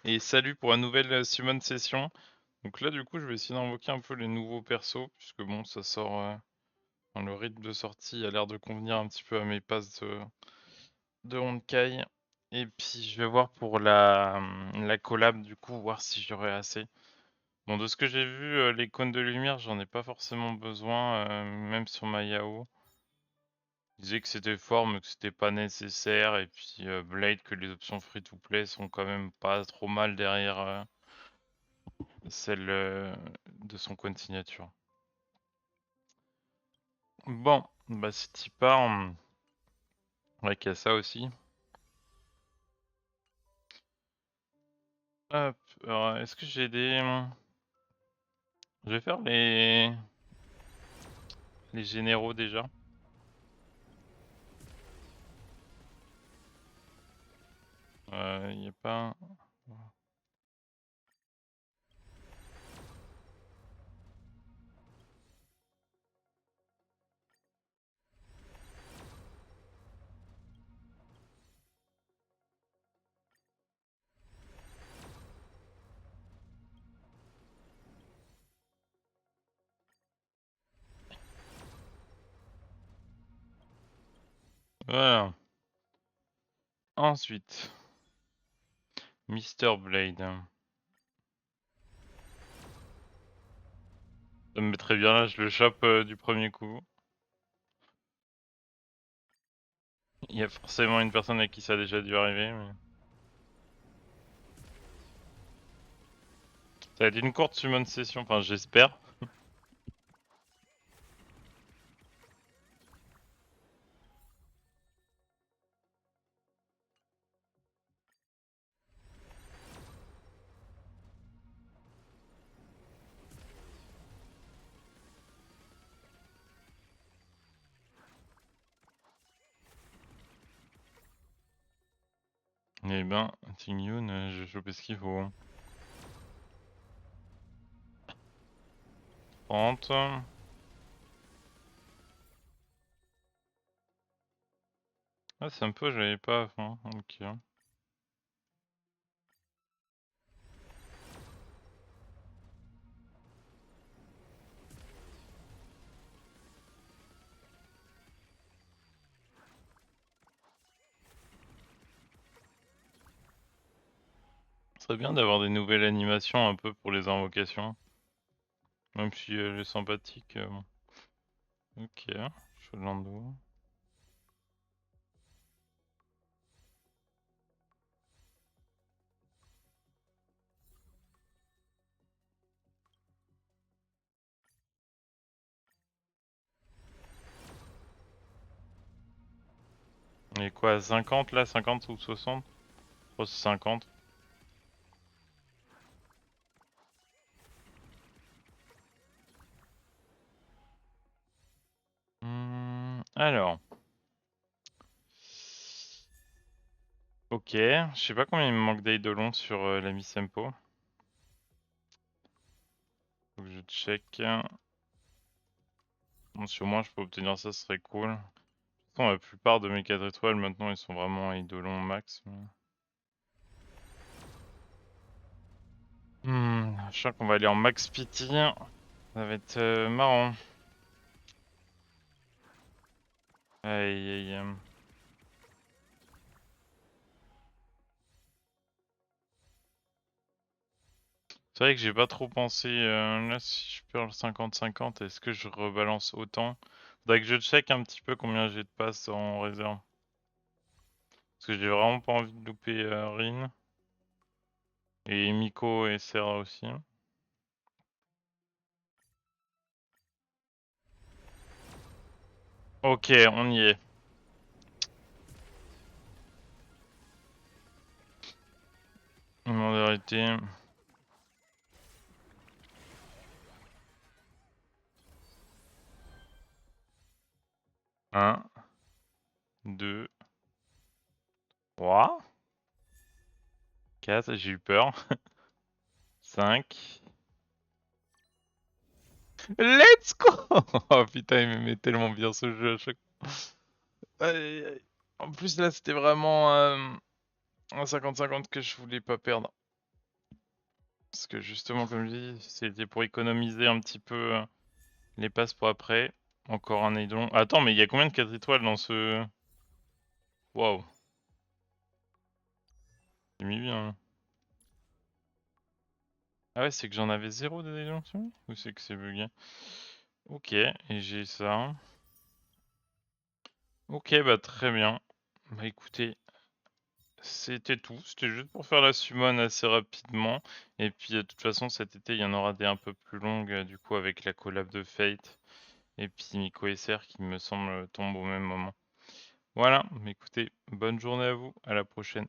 Et salut pour une nouvelle summon session. Donc là du coup je vais essayer d'invoquer un peu les nouveaux persos, puisque bon ça sort dans le rythme de sortie a l'air de convenir un petit peu à mes passes de Honkai. Et puis je vais voir pour la collab du coup, voir si j'aurai assez. Bon, de ce que j'ai vu, les cônes de lumière j'en ai pas forcément besoin, même sur ma Yao. Il disait que c'était fort mais que c'était pas nécessaire, et puis Blade, que les options free to play sont quand même pas trop mal derrière celle de son code signature. Bon, bah si t'y pars, ouais, qu'il y a ça aussi. Hop, alors est-ce que j'ai des... Je vais faire les généraux déjà. Y a pas... Voilà. Ensuite, Mister Blade. Ça me met très bien là, je le chope du premier coup. Il y a forcément une personne à qui ça a déjà dû arriver, mais... Ça va être une courte summon session, enfin j'espère. Eh ben, Tingyun, je vais choper ce qu'il faut. 30. Ah, c'est un peu, j'avais pas à fond, ok. Ce serait bien d'avoir des nouvelles animations un peu pour les invocations. Même si elle est sympathique. Bon. Ok, Cholando. Et quoi, 50 là, 50 ou 60? Je crois que c'est 50. Alors. Ok, je sais pas combien il me manque d'Eidolon sur la Miss Empo. Faut que je check. Bon, si au moins je peux obtenir ça, ce serait cool. De toute façon, la plupart de mes 4 étoiles maintenant, ils sont vraiment Eidolon max. Je sens qu'on va aller en max pity. Ça va être marrant. Aïe aïe aïe. C'est vrai que j'ai pas trop pensé. Là, si je perds le 50-50, est-ce que je rebalance autant? Faudrait que je check un petit peu combien j'ai de passes en réserve. Parce que j'ai vraiment pas envie de louper Rin. Et Miko et Serra aussi. Ok, on y est. Moment d'arrêter. 1, 2, 3, 4, j'ai eu peur. 5. Let's go! Oh putain, il me met tellement bien ce jeu à chaque fois. Aïe, aïe. En plus là, c'était vraiment un 50-50 que je voulais pas perdre. Parce que justement, comme je dis, c'était pour économiser un petit peu les passes pour après. Encore un aidon. Attends, mais il y a combien de 4 étoiles dans ce... Waouh. J'ai mis bien. Ah ouais, c'est que j'en avais 0 des aidons sur lui? Ou c'est que c'est bugué? Ok, et j'ai ça. Ok, bah très bien. Bah écoutez, c'était tout. C'était juste pour faire la summon assez rapidement. Et puis de toute façon, cet été, il y en aura des un peu plus longues, du coup, avec la collab de Fate. Et puis Nico SR qui me semble tombe au même moment. Voilà, mais écoutez, bonne journée à vous, à la prochaine.